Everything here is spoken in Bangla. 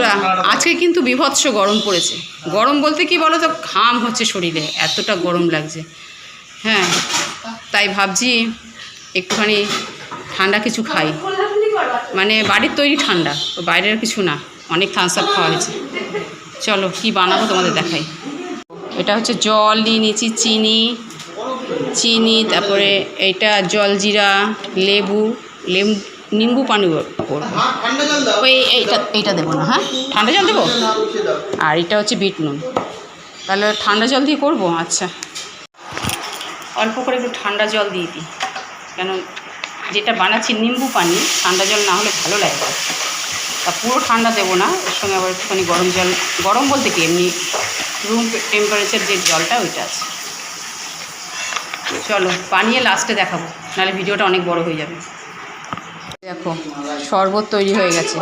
বন্ধুরা, আজকে কিন্তু বীভৎস গরম পড়েছে। গরম বলতে কি বলো তো, ঘাম হচ্ছে শরীরে, এতটা গরম লাগছে। হ্যাঁ, তাই ভাবছি একটুখানি ঠান্ডা কিছু খাই, মানে বাড়ির তৈরি ঠান্ডা, বাইরের কিছু না। অনেক থামস আপ খাওয়া হয়েছে। চলো কি বানাবো তোমাদের দেখাই। এটা হচ্ছে জল নিয়ে নিয়েছি, চিনি, তারপরে এটা জলজিরা, লেবু, নিম্বু পানি করবো। ওই এইটা দেবো না, হ্যাঁ ঠান্ডা জল দেবো। আর এটা হচ্ছে বিট নুন। তাহলে ঠান্ডা জল দিয়ে করবো। আচ্ছা, অল্প করে একটু ঠান্ডা জল দিয়ে দিই, কেন যেটা বানাচ্ছি নিম্বু পানি, ঠান্ডা জল না হলে ভালো লাগে। তা পুরো ঠান্ডা দেবো না, ওর সঙ্গে আবার একটুখানি গরম জল, গরম বলতে কি এমনি রুম টেম্পারেচার যে জলটা ওইটা আছে। চলো বানিয়ে লাস্টে দেখাবো, নাহলে ভিডিওটা অনেক বড় হয়ে যাবে। দেখো শরবত তৈরি হয়ে গেছে।